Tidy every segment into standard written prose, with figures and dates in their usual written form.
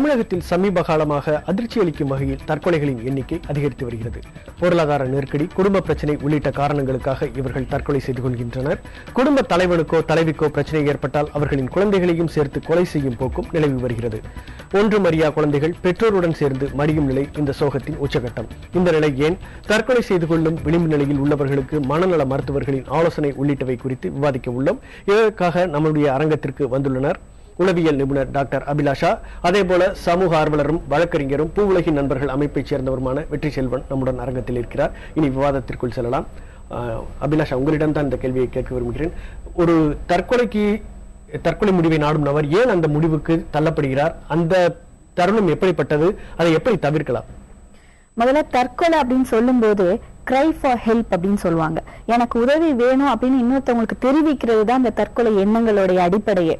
தமிழகத்தில் சமீப காலமாக அதிர்ச்சி அளிக்கும் வகையில் தற்கொலைகளின் எண்ணிக்கை அதிகரித்து வருகிறது. பொருளாதார நெருக்கடி, குடும்ப பிரச்சனை உள்ளிட்ட காரணங்களுக்காக இவர்கள் தற்கொலை செய்து கொள்கின்றனர். குடும்ப தலைவனுக்கோ தலைவிக்கோ பிரச்சனை ஏற்பட்டால் அவர்களின் குழந்தைகளையும் சேர்த்து கொலை செய்யும் போக்கும் நிலவி வருகிறது. ஒன்றும் அறியா குழந்தைகள் பெற்றோருடன் சேர்ந்து மடியும் நிலை இந்த சோகத்தின் உச்சகட்டம். இந்த நிலை ஏன்? தற்கொலை செய்து கொள்ளும் விளிம்பு நிலையில் உள்ளவர்களுக்கு மனநல மருத்துவர்களின் ஆலோசனை உள்ளிட்டவை குறித்து விவாதிக்க உள்ளோம். இதற்காக நம்முடைய அரங்கத்திற்கு வந்துள்ளனர் உளவியல் நிபுணர் டாக்டர் அபிலாஷா, அதேபோல சமூக ஆர்வலரும் வழக்கறிஞரும் பூவுலகின் நண்பர்கள் அமைப்பைச் சேர்ந்தவருமான வெற்றி செல்வன் நம்முடன் அரங்கத்தில் இருக்கிறார். இனி விவாதத்திற்குள் செல்லலாம். அபிலாஷா, உங்களிடம் தான் இந்த கேள்வியை கேட்க விரும்புகிறேன். ஒரு தற்கொலை முடிவை நாடும் நபர் ஏன் அந்த முடிவுக்கு தள்ளப்படுகிறார்? அந்த தருணம் எப்படிப்பட்டது? அதை எப்படி தவிர்க்கலாம்? முதல்ல தற்கொலை அப்படின்னு சொல்லும் போது கிரை ஃபார் ஹெல்ப் அப்படின்னு சொல்லுவாங்க. எனக்கு உதவி வேணும் அப்படின்னு இன்னொருத்தவங்களுக்கு தெரிவிக்கிறது தான் இந்த தற்கொலை எண்ணங்களுடைய அடிப்படையே.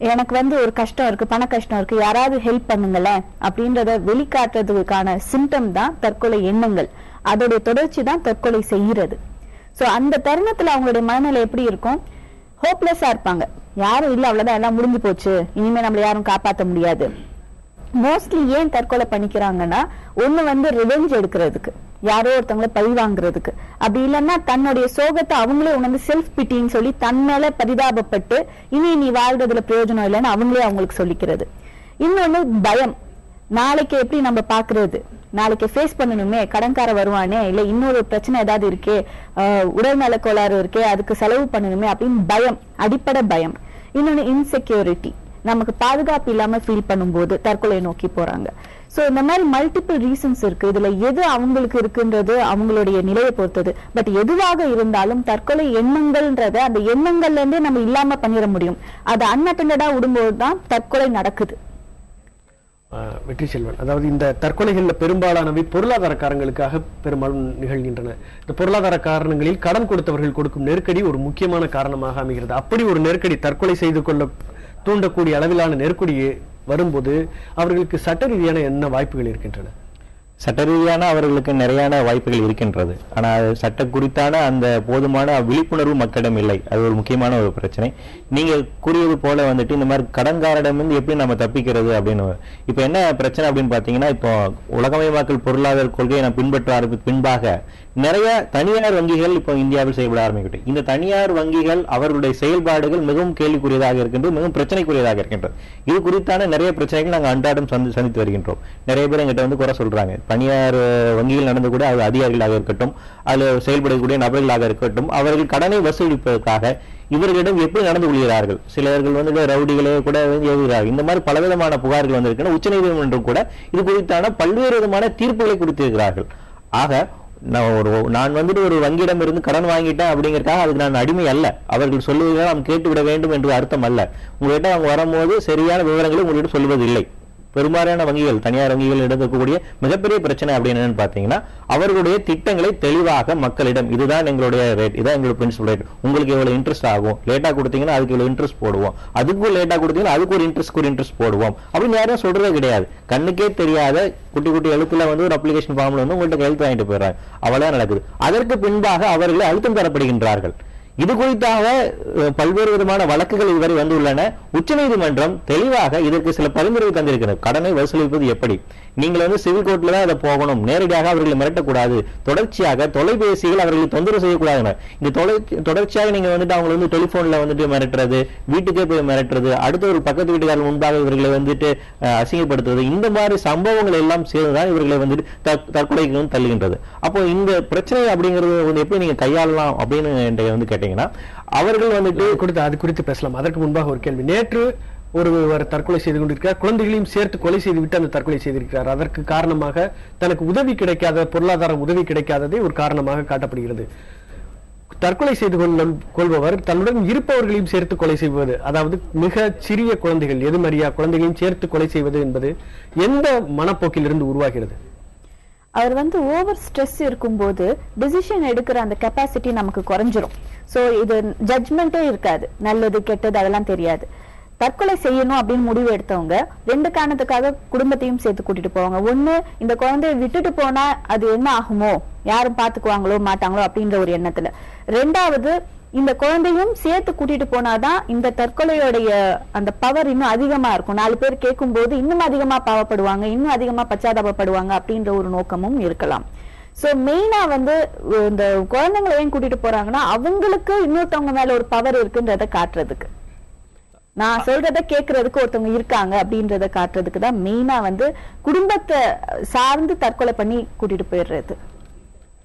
எனக்கு ஒரு கஷ்டம் இருக்கு, பண கஷ்டம் இருக்கு, யாராவது ஹெல்ப் பண்ணுங்களேன் அப்படின்றத வெளிக்காட்டுறதுக்கான சிம்டம் தான் தற்கொலை எண்ணங்கள். அதோடைய தொடர்ச்சி தான் தற்கொலை செய்யறது. சோ அந்த தருணத்துல அவங்களுடைய மனநிலை எப்படி இருக்கும்? ஹோப்லெஸ்ஸா இருப்பாங்க. யாரும் இல்ல, அவ்வளவுதான், எல்லாம் முடிஞ்சு போச்சு, இனிமே நம்மள யாரும் காப்பாற்ற முடியாது. மோஸ்ட்லி ஏன் தற்கொலை பண்ணிக்கிறாங்கன்னா, ஒண்ணு ரிவெஞ்ச் எடுக்கிறதுக்கு, யாரோ ஒருத்தவங்களை பழி வாங்குறதுக்கு, அப்படி இல்லைன்னா தன்னுடைய சோகத்தை அவங்களே உணர்ந்து செல்ஃப் பிட்டின்னு சொல்லி தன் மேல பரிதாபப்பட்டு இனி நீ வாழ்றதுல பிரயோஜனம் இல்லைன்னு அவங்களே அவங்களுக்கு சொல்லிக்கிறது. இன்னொன்னு பயம். நாளைக்கு எப்படி நம்ம பாக்குறது, நாளைக்கு ஃபேஸ் பண்ணணுமே, கடன்கார வருவானே, இல்ல இன்னொரு பிரச்சனை ஏதாவது இருக்கே, உடல்நல கோளாறு இருக்கே, அதுக்கு செலவு பண்ணணுமே அப்படின்னு பயம், அடிப்படை பயம். இன்னொன்னு இன்செக்யூரிட்டி, நமக்கு பாதுகாப்பு இல்லாம ஃபீல் பண்ணும்போது தற்கொலை நோக்கி போறாங்க. சோ இந்த மாதிரி மல்டிபிள் ரீசன்ஸ் இருக்கு. இதுல எது அவங்களுக்கு இருக்குன்றது அவங்களுடைய நிலையை பொறுத்தது. பட் எதுவாக இருந்தாலும் தற்கொலை எண்ணங்கள்ன்றத அந்த எண்ணங்கள்ல இருந்தே நம்ம இல்லாம பண்ணிட முடியும். அது அன்அட்டெண்டடா விடும்போது தான் தற்கொலை நடக்குது. வெற்றி செல்வன், அதாவது இந்த தற்கொலைகள்ல பெரும்பாலானவை பொருளாதார காரணங்களுக்காக பெரும்பாலும் நிகழ்கின்றன. இந்த பொருளாதார காரணங்களில் கடன் கொடுத்தவர்கள் கொடுக்கும் நெருக்கடி ஒரு முக்கியமான காரணமாக அமைகிறது. அப்படி ஒரு நெருக்கடி தற்கொலை செய்து கொள்ள தூண்டக்கூடிய அளவிலான நெருக்கடியே வரும்போது அவர்களுக்கு சட்ட ரீதியான என்ன வாய்ப்புகள் இருக்கின்றன? சட்ட ரீதியான அவர்களுக்கு நிறைய வாய்ப்புகள் இருக்கின்றது. ஆனால் சட்ட குறித்தான அந்த போதுமான விழிப்புணர்வு மக்களிடம் இல்லை. அது ஒரு முக்கியமான ஒரு பிரச்சனை. நீங்க கூறியது போல இந்த மாதிரி கடன்காரிடம் எப்படி நம்ம தப்பிக்கிறது அப்படின்னு இப்ப என்ன பிரச்சனை அப்படின்னு பாத்தீங்கன்னா, இப்போ உலகமயமாக்கல் பொருளாதார கொள்கையை நான் பின்பற்ற ஆரம்பித்து பின்பாக நிறைய தனியார் வங்கிகள் இப்போ இந்தியாவில் செயல்பட ஆரம்பிக்கிட்டு, இந்த தனியார் வங்கிகள் அவர்களுடைய செயல்பாடுகள் மிகவும் கேள்விக்குரியதாக இருக்கின்றது, மிகவும் பிரச்சனைக்குரியதாக இருக்கின்றது. இது குறித்தான நிறைய பிரச்சனைகள் நாங்கள் அன்றாடம் சந்தித்து வருகின்றோம். நிறைய பேர் எங்கிட்ட குறை சொல்றாங்க. தனியார் வங்கிகள் நடந்து கூட அது அதிகாரிகளாக இருக்கட்டும், அதில் செயல்படக்கூடிய நபர்களாக இருக்கட்டும், அவர்கள் கடனை வசூலிப்பதற்காக இவர்களிடம் எப்படி நடந்து கொள்கிறார்கள். சிலர்கள் ரவுடிகளே கூட ஏவுகிறார்கள். இந்த மாதிரி பலவிதமான புகார்கள் வந்திருக்கின்றன. உச்சநீதிமன்றம் கூட இது குறித்தான பல்வேறு விதமான தீர்ப்புகளை கொடுத்திருக்கிறார்கள். ஆக நான் ஒரு வங்கியிடம் இருந்து கடன் வாங்கிட்டேன் அப்படிங்கிறதுக்காக அதுக்கு நான் அடிமை அல்ல. அவர்கள் சொல்லுவதை நாம் கேட்டுவிட வேண்டும் என்று அர்த்தம் அல்ல. உங்கள்கிட்ட அவங்க வரும்போது சரியான விவரங்களை உங்கள்கிட்ட சொல்வதில்லை. பெரும்பாலான வங்கிகள், தனியார் வங்கிகள் இருக்கக்கூடிய மிகப்பெரிய பிரச்சனை அப்படின்னு என்னன்னு பாத்தீங்கன்னா, அவர்களுடைய திட்டங்களை தெளிவாக மக்களிடம் இதுதான் எங்களுடைய ரேட், இதான் எங்களுடைய பிரின்சிபல் ரேட், உங்களுக்கு எவ்வளவு இன்ட்ரெஸ்ட் ஆகும், லேட்டா கொடுத்தீங்கன்னா அதுக்கு இவ்வளவு இன்ட்ரெஸ்ட் போடுவோம், அதுக்கும் லேட்டா கொடுத்தீங்கன்னா அதுக்கு ஒரு இன்ட்ரெஸ்ட் போடுவோம் அப்படின்னு யாரும் சொல்றதே கிடையாது. கண்ணுக்கே தெரியாத குட்டி குட்டி எழுத்துல ஒரு அப்ளிகேஷன் ஃபார்ம்ல உங்கள்கிட்ட கையெழுத்து வாங்கிட்டு போயிடுறாங்க. அவ்வளவுதான் நடக்குது. அதற்கு பின்பாக அவர்களை அழுத்தம் தரப்படுகின்றார்கள். இது குறித்தாக பல்வேறு விதமான வழக்குகள் இதுவரை வந்துள்ளன. உச்சநீதிமன்றம் தெளிவாக இதற்கு சில பரிந்துரை தந்திருக்கிறது. கடனை வசூலிப்பது எப்படி, நீங்கள் சிவில் கோர்ட்ல தான் அதை போகணும், நேரடியாக அவர்களை மிரட்டக்கூடாது, தொடர்ச்சியாக தொலைபேசிகள் அவர்களை தொந்தரவு செய்யக்கூடாது. இந்த தொடர்ச்சியாக நீங்க அவங்க டெலிபோன்ல மிரட்டுறது, வீட்டுக்கே போய் மிரட்டுறது, அடுத்த ஒரு பக்கத்து வீட்டுக்காரர் முன்பாக இவர்களை அசிங்கப்படுத்துறது, இந்த மாதிரி சம்பவங்கள் எல்லாம் சேர்ந்துதான் இவர்களை தற்கொலைக்கு தள்ளுகின்றது. அப்போ இந்த பிரச்சனை அப்படிங்கிறது எப்படி நீங்க கையாளலாம் அப்படின்னு கேட்டீங்கன்னா, அவர்கள் அது குறித்து பேசலாம். அதற்கு முன்பாக ஒரு கேள்வி. நேற்று ஒருவர் தற்கொலை செய்து கொண்டிருக்கிறார், குழந்தைகளையும் சேர்த்து கொலை செய்துவிட்டு அந்த தற்கொலை செய்திருக்கிறார். அதற்கு காரணமாக தனக்கு உதவி கிடைக்காத, பொருளாதார உதவி கிடைக்காததே ஒரு காரணமாக காட்டப்படுகிறது. தற்கொலை செய்து கொள்பவர் தன்னுடன் இருப்பவர்களையும் சேர்த்து கொலை செய்வது, அதாவது மிக சிறிய குழந்தைகள், எதுமறியா குழந்தைகளையும் சேர்த்து கொலை செய்வது என்பது எந்த மனப்போக்கிலிருந்து உருவாகிறது? அவர் ஓவர் ஸ்ட்ரெஸ் இருக்கும்போது டிசிஷன் எடுக்கிற அந்த கெப்பாசிட்டி நமக்கு குறைஞ்சிரும். சோ இது ஜட்ஜ்மெண்டே இருக்காது, நல்லது கெட்டது அதெல்லாம் தெரியாது. தற்கொலை செய்யணும் அப்படின்னு முடிவு எடுத்தவங்க ரெண்டு காரணத்துக்காக குடும்பத்தையும் சேர்த்து கூட்டிட்டு போவாங்க. ஒண்ணு, இந்த குழந்தைய விட்டுட்டு போனா அது என்ன ஆகுமோ, யாரும் பாத்துக்குவாங்களோ மாட்டாங்களோ அப்படின்ற ஒரு எண்ணத்துல. ரெண்டாவது, இந்த குழந்தையும் சேர்த்து கூட்டிட்டு போனாதான் இந்த தற்கொலையோடைய அந்த பவர் இன்னும் அதிகமா இருக்கும். 4 பேர் கேட்கும் போது இன்னும் அதிகமா பாவப்படுவாங்க, இன்னும் அதிகமா பச்சாதாபப்படுவாங்க அப்படின்ற ஒரு நோக்கமும் இருக்கலாம். சோ மெயினா இந்த குழந்தைங்களை ஏன் கூட்டிட்டு போறாங்கன்னா அவங்களுக்கு இன்னொருத்தவங்க மேல ஒரு பவர் இருக்குன்றத காட்டுறதுக்கு, நான் சொல்றத கேட்கறதுக்கு ஒருத்தவங்க இருக்காங்க அப்படின்றத காட்டுறதுக்கு தான் மெயினா குடும்பத்தை சார்ந்து தற்கொலை பண்ணி கூட்டிட்டு போயிடுறது.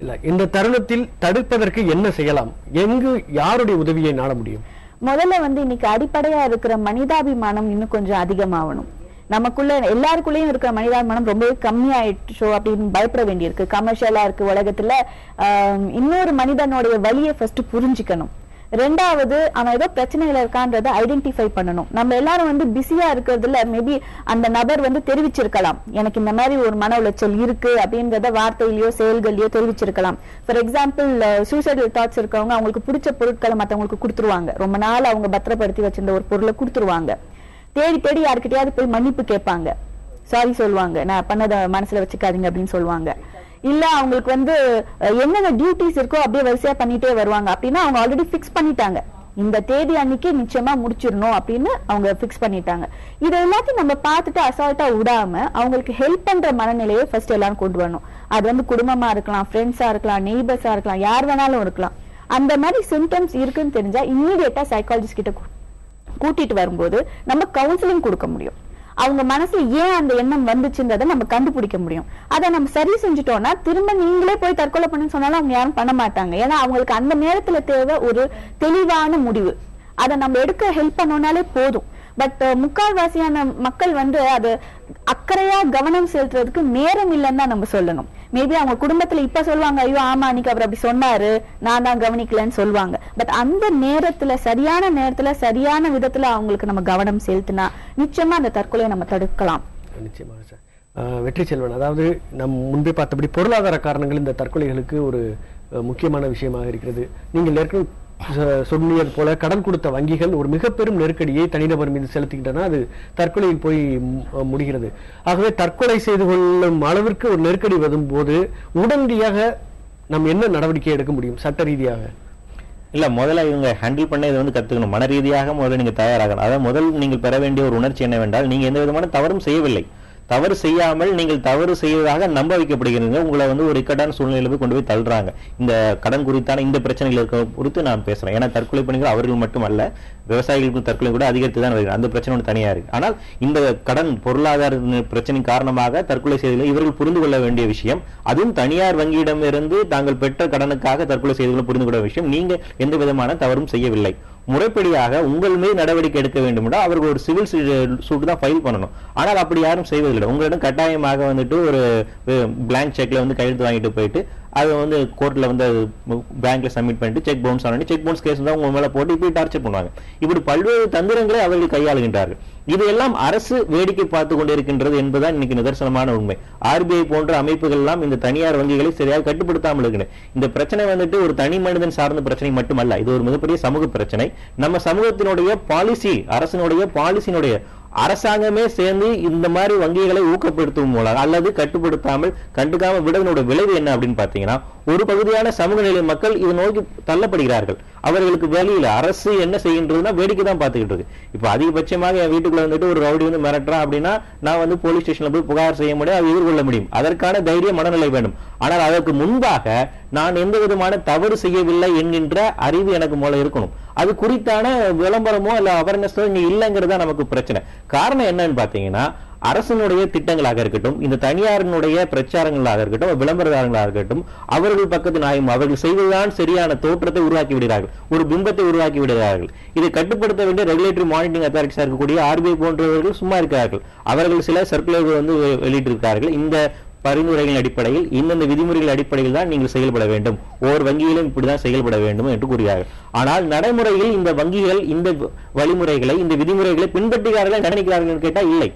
இல்ல, இந்த தருணத்தில் தடுப்பதற்கு என்ன செய்யலாம்? எங்கு யாருடைய உதவியை நாட முடியும்? முதல்ல இன்னைக்கு அடிப்படையா இருக்கிற மனிதாபிமானம் இன்னும் கொஞ்சம் அதிகமாகணும். நமக்குள்ள எல்லாருக்குள்ளயும் இருக்கிற மனிதாபிமானம் ரொம்பவே கம்மியாயிடுச்சோ அப்படின்னு பயப்பட வேண்டியிருக்கு. கமர்ஷியலா இருக்கு உலகத்துல. இன்னொரு மனிதனுடைய வலியை ஃபர்ஸ்ட் புரிஞ்சுக்கணும். ரெண்டாவது, அவன் ஏதோ பிரச்சனையில இருக்கான்றத ஐடென்டிஃபை பண்ணணும். நம்ம எல்லாரும் பிஸியா இருக்கிறதுல மேபி அந்த நபர் தெரிவிச்சிருக்கலாம், எனக்கு இந்த மாதிரி ஒரு மன உளைச்சல் இருக்கு அப்படின்றத வார்த்தையிலயோ செயல்கள்லயோ தெரிவிச்சிருக்கலாம். ஃபார் எக்ஸாம்பிள், சூசைடல் தாட்ஸ் இருக்கவங்க அவங்களுக்கு பிடிச்ச பொருட்களை மத்தவங்களுக்கு கொடுத்துருவாங்க. ரொம்ப நாள் அவங்க பத்திரப்படுத்தி வச்சிருந்த ஒரு பொருளை கொடுத்துருவாங்க. தேடி தேடி யாருக்கிட்டையாவது போய் மன்னிப்பு கேட்பாங்க, சாரி சொல்லுவாங்க, நான் பண்ணதை மனசுல வச்சுக்காதீங்க அப்படின்னு சொல்லுவாங்க. இல்ல அவங்களுக்கு என்னென்ன டியூட்டிஸ் இருக்கோ அப்படியே வரிசையா பண்ணிட்டே வருவாங்க. அப்படின்னா அவங்க ஆல்ரெடி பிக்ஸ் பண்ணிட்டாங்க, இந்த தேதி அன்னைக்கு நிச்சயமா முடிச்சிடணும் அப்படின்னு அவங்க பிக்ஸ் பண்ணிட்டாங்க. இதை எல்லாத்தையும் நம்ம பார்த்துட்டு அசால்ட்டா விடாம அவங்களுக்கு ஹெல்ப் பண்ற மனநிலையை ஃபர்ஸ்ட் எல்லாரும் கொண்டு வரணும். அது குடும்பமா இருக்கலாம், ஃப்ரெண்ட்ஸா இருக்கலாம், நெய்பர்ஸா இருக்கலாம், யார் வேணாலும் இருக்கலாம். அந்த மாதிரி சிம்டம்ஸ் இருக்குன்னு தெரிஞ்சா இம்மீடியட்டா சைக்காலஜிஸ்ட் கிட்ட கூட்டிட்டு வரும்போது நம்ம கவுன்சிலிங் கொடுக்க முடியும். அவங்க மனசுல ஏன் அந்த எண்ணம் வந்துச்சுன்றதை நம்ம கண்டுபிடிக்க முடியும். அதை நம்ம சரி செஞ்சுட்டோம்னா திரும்ப நீங்களே போய் தற்கொலை பண்ணு சொன்னாலும் அவங்க யாரும் பண்ண மாட்டாங்க. ஏன்னா அவங்களுக்கு அந்த நேரத்துல தேவை ஒரு தெளிவான முடிவு. அதை நம்ம எடுக்க ஹெல்ப் பண்ணோம்னாலே போதும். பட் முக்கால்வாசியான மக்கள் அது அக்கறையா கவனம் செலுத்துறதுக்கு நேரம் இல்லைன்னு தான் நம்ம சொல்லணும். மேபி அவங்க குடும்பத்துல இப்ப சொல்லுவாங்க, ஐயோ ஆமா அன்னைக்கு அவர் அப்படி சொன்னாரு, நான் தான் கவனிக்கலன்னு சொல்லுவாங்க. பட் அந்த நேரத்துல சரியான நேரத்துல சரியான விதத்துல அவங்களுக்கு நம்ம கவனம் செலுத்தினா நிச்சயமா அந்த தற்கொலையை நம்ம தடுக்கலாம். நிச்சயமாக சார். வெற்றி செல்வன், அதாவது நம் முன்பே பார்த்தபடி பொருளாதார காரணங்கள் இந்த தற்கொலைகளுக்கு ஒரு முக்கியமான விஷயமாக இருக்கிறது. நீங்கள் ஏற்கனவே சொன்னியது போல கடன் கொடுத்த வங்கிகள் ஒரு மிக பெரும் நெருக்கடியை தனிநபர் மீது செலுத்துகின்றன, அது தற்கொலையில் போய் முடிகிறது. ஆகவே தற்கொலை செய்து கொள்ளும் அளவிற்கு ஒரு நெருக்கடி வரும்போது உடனடியாக நாம் என்ன நடவடிக்கை எடுக்க முடியும் சட்ட ரீதியாக? இல்ல, முதல்ல இவங்க ஹேண்டில் பண்ண இதை கத்துக்கணும். மன ரீதியாக முதல்ல நீங்க தயாராகணும். அதாவது முதல் நீங்கள் பெற வேண்டிய ஒரு உணர்ச்சி என்னவென்றால், நீங்க எந்த விதமான தவறும் செய்யவில்லை. தவறு செய்யாமல் நீங்கள் தவறு செய்வதாக நம்ப வைக்கப்படுகிறீங்க. உங்களை ஒரு இக்கட்டான சூழ்நிலையில கொண்டு போய் தள்ளுறாங்க. இந்த கடன் குறித்தான இந்த பிரச்சனைகள் குறித்து நான் பேசுறேன். ஏன்னா தற்கொலை பணிகள் அவர்கள் மட்டுமல்ல, விவசாயிகளுக்கு தற்கொலை கூட அதிகரித்து தான் வருகிறது. அந்த பிரச்சனை தனியா இருக்கு. ஆனால் இந்த கடன் பொருளாதார பிரச்சனை காரணமாக தற்கொலை செய்தலை இவர்கள் புரிந்து கொள்ள வேண்டிய விஷயம், அதுவும் தனியார் வங்கியிடம் இருந்து தாங்கள் பெற்ற கடனுக்காக தற்கொலை செய்தலை புரிந்து கொள்ள விஷயம். நீங்க எந்த விதமான தவறும் செய்யவில்லை. முறைப்படியாக உங்கள் மீது நடவடிக்கை எடுக்க வேண்டும் என்றால் அவர்கள் ஒரு சிவில் சூட் தான் ஃபைல் பண்ணணும். ஆனால் அப்படி யாரும் செய்வதில்லை. உங்களிடம் கட்டாயமாக ஒரு பிளாங்க் செக்ல கையெழுத்து வாங்கிட்டு போயிட்டு அது கோர்ட்ல பேங்க்ல சப்மிட் பண்ணிட்டு செக் பவுன்ஸ் ஆனி செக் பவுன்ஸ் கேஸ் தான் உங்க மேல போட்டு இப்படி டார்ச்சர் பண்ணுவாங்க. இப்படி பல்வேறு தந்திரங்களை அவர்கள் கையாளுகின்றார்கள். இதையெல்லாம் அரசு வேடிக்கை பார்த்து கொண்டிருக்கின்றது என்பதுதான் இன்னைக்கு நிதர்சனமான உண்மை. ஆர்பிஐ போன்ற அமைப்புகள் எல்லாம் இந்த தனியார் வங்கிகளை சரியாக கட்டுப்படுத்தாமல் இருக்கின்றன. இந்த பிரச்சனை ஒரு தனி மனிதன் சார்ந்த பிரச்சனை மட்டுமல்ல, இது ஒரு மிகப்பெரிய சமூக பிரச்சனை. நம்ம சமூகத்தினுடைய பாலிசி, அரசினுடைய பாலிசியினுடைய அரசாங்கமே சேர்ந்து இந்த மாதிரி வங்கிகளை ஊக்கப்படுத்தும் மூலம் அல்லது கட்டுப்படுத்தாமல் கண்டுக்காம விடுவதனோட விளைவு என்ன அப்படின்னு பாத்தீங்கன்னா, ஒரு பகுதியான சமூக நிலை மக்கள் இதை நோக்கி தள்ளப்படுகிறார்கள். அவர்களுக்கு வெளியில அரசு என்ன செய்கின்றதுன்னா வேடிக்கை தான் பார்த்துக்கிட்டு இருக்கு. இப்ப அதிகபட்சமாக என் வீட்டுக்குள்ள ஒரு ரவுடி மிரட்டுறான் அப்படின்னா நான் போலீஸ் ஸ்டேஷன்ல போய் புகார் செய்ய முடியும், அதை எதிர்கொள்ள முடியும். அதற்கான தைரிய மனநிலை வேண்டும். ஆனால் அதற்கு முன்பாக நான் எந்த விதமான தவறு செய்யவில்லை என்கின்ற அறிவு எனக்கு மூலம் இருக்கணும். அது குறித்தான விளம்பரமோ இல்ல அவேர்னஸோ இங்க இல்லைங்கிறதா நமக்கு பிரச்சனை. காரணம் என்னன்னு பாத்தீங்கன்னா, அரசனுடைய திட்டங்களாக இருக்கட்டும், இந்த தனியாரினுடைய பிரச்சாரங்களாக இருக்கட்டும், விளம்பரங்களாக இருக்கட்டும், அவர்கள் பக்கத்து நாயும் அவர்கள் செய்வதுதான் சரியான தோற்றத்தை உருவாக்கி விடுகிறார்கள், ஒரு பிம்பத்தை உருவாக்கி விடுகிறார்கள். இதை கட்டுப்படுத்த வேண்டிய ரெகுலேட்டரி மானிட்டரிங் அத்தாரிட்டிஸா இருக்கக்கூடிய ஆர்பிஐ போன்றவர்கள் சும்மா இருக்கிறார்கள். அவர்கள் சில சர்க்குலர் வெளியிட்டிருக்கிறார்கள். இந்த பரிந்துரைகளின் அடிப்படையில், இந்தந்த விதிமுறைகள் அடிப்படையில் தான் நீங்கள் செயல்பட வேண்டும், ஒவ்வொரு வங்கியிலும் இப்படிதான் செயல்பட வேண்டும் என்று கூறுகிறார்கள். ஆனால் நடைமுறையில் இந்த வங்கிகள் இந்த வழிமுறைகளை, இந்த விதிமுறைகளை பின்பற்றுகிறார்கள் கவனிக்கிறார்கள் கேட்டா இல்லை.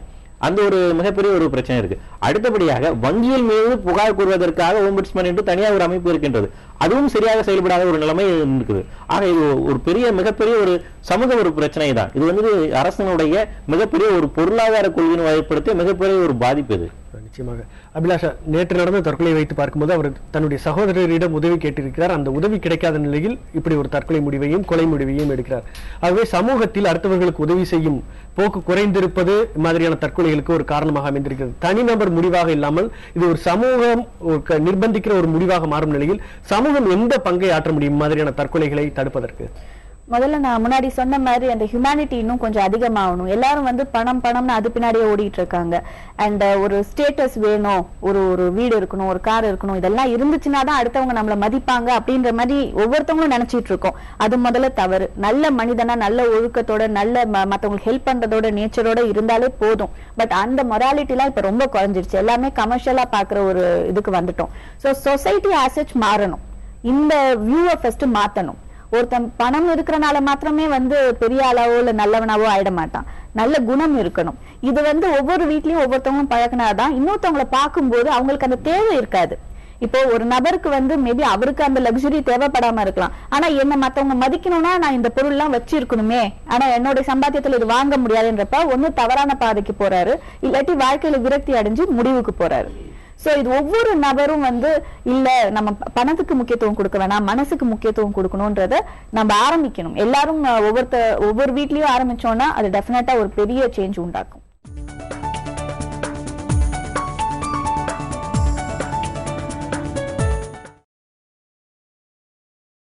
அந்த ஒரு மிகப்பெரிய ஒரு பிரச்சனை இருக்கு. அடுத்தபடியாக வங்கியில் மீது புகார் கூறுவதற்காக ஓம்புட்ஸ்மன் என்று தனியாக ஒரு அமைப்பு இருக்கின்றது. அதுவும் சரியாக செயல்படாத ஒரு நிலைமை இருக்குது. ஆக இது ஒரு பெரிய மிகப்பெரிய ஒரு சமூக ஒரு பிரச்சனை தான். இது அரசனுடைய மிகப்பெரிய ஒரு பொருளாதார கொள்கையை ஏற்படுத்திய மிகப்பெரிய ஒரு பாதிப்பு இது. நிச்சயமாக. அபிலாஷா, நேற்று நடந்த தற்கொலை வைத்து பார்க்கும்போது அவர் தன்னுடைய சகோதரரிடம் உதவி கேட்டிருக்கிறார். அந்த உதவி கிடைக்காத நிலையில் இப்படி ஒரு தற்கொலை முடிவையும் கொலை முடிவையும் எடுக்கிறார். ஆகவே சமூகத்தில் அடுத்தவர்களுக்கு உதவி செய்யும் போக்கு குறைந்திருப்பது மாதிரியான தற்கொலைகளுக்கு ஒரு காரணமாக அமைந்திருக்கிறது. தனிநபர் முடிவாக இல்லாமல் இது ஒரு சமூகம் நிர்பந்திக்கிற ஒரு முடிவாக மாறும் நிலையில் சமூகம் எந்த பங்கை ஆற்ற முடியும் மாதிரியான தற்கொலைகளை தடுப்பதற்கு? முதல்ல நான் முன்னாடி சொன்ன மாதிரி அந்த ஹியூமனிட்டி இன்னும் கொஞ்சம் அதிகமாகணும். எல்லாரும் வந்து பணம் பணம்னு அது பின்னாடியே ஓடிட்டு இருக்காங்க. அண்ட் ஒரு ஸ்டேட்டஸ் வேணும், ஒரு வீடு இருக்கணும், ஒரு கார் இருக்கணும், இதெல்லாம் இருந்துச்சுன்னா தான் அடுத்தவங்க நம்மளை மதிப்பாங்க அப்படின்ற மாதிரி ஒவ்வொருத்தவங்களும் நினைச்சிட்டு இருக்கோம். அது முதல்ல தவறு. நல்ல மனிதனா, நல்ல ஒழுக்கத்தோட, நல்ல மத்தவங்களுக்கு ஹெல்ப் பண்றதோட நேச்சரோட இருந்தாலே போதும். பட் அந்த மொராலிட்டி எல்லாம் இப்ப ரொம்ப குறைஞ்சிருச்சு. எல்லாமே கமர்ஷியலா பாக்குற ஒரு இதுக்கு வந்துட்டோம். சோ சொசைட்டி ஆசெட் மாறணும். இந்த வியூவை ஃபர்ஸ்ட் மாத்தணும். ஒருத்தன் பணம் இருக்கிறனால மாத்திரமே வந்து பெரிய அளவோ இல்ல நல்லவனாவோ ஆயிட மாட்டான். நல்ல குணம் இருக்கணும். இது வந்து ஒவ்வொரு வீட்லயும் ஒவ்வொருத்தவங்களும் பழக்கினாதான் இன்னொருத்தவங்களை பார்க்கும்போது அவங்களுக்கு அந்த தேவை இருக்காது. இப்போ ஒரு நபருக்கு வந்து மேபி அவருக்கு அந்த லக்ஸுரி தேவைப்படாம இருக்கலாம். ஆனா என்ன மத்தவங்க மதிக்கணும்னா நான் இந்த பொருள் எல்லாம் வச்சிருக்கணுமே, ஆனா என்னோட சம்பாத்தியத்துல இது வாங்க முடியாதுன்றப்ப ஒண்ணு தவறான பாதைக்கு போறாரு, இல்லாட்டி வாழ்க்கையில விரக்தி அடைஞ்சு முடிவுக்கு போறாரு. சோ இது ஒவ்வொரு நபரும் வந்து இல்ல நம்ம பணத்துக்கு முக்கியத்துவம் கொடுக்க வேணாம், மனசுக்கு முக்கியத்துவம் கொடுக்கணும்ன்றத நம்ம ஆரம்பிக்கணும். எல்லாரும் ஒவ்வொரு வீட்லயும் ஆரம்பிச்சோம்னா அது டெஃபினட்டா ஒரு பெரிய சேஞ்ச் உண்டாக்கும்.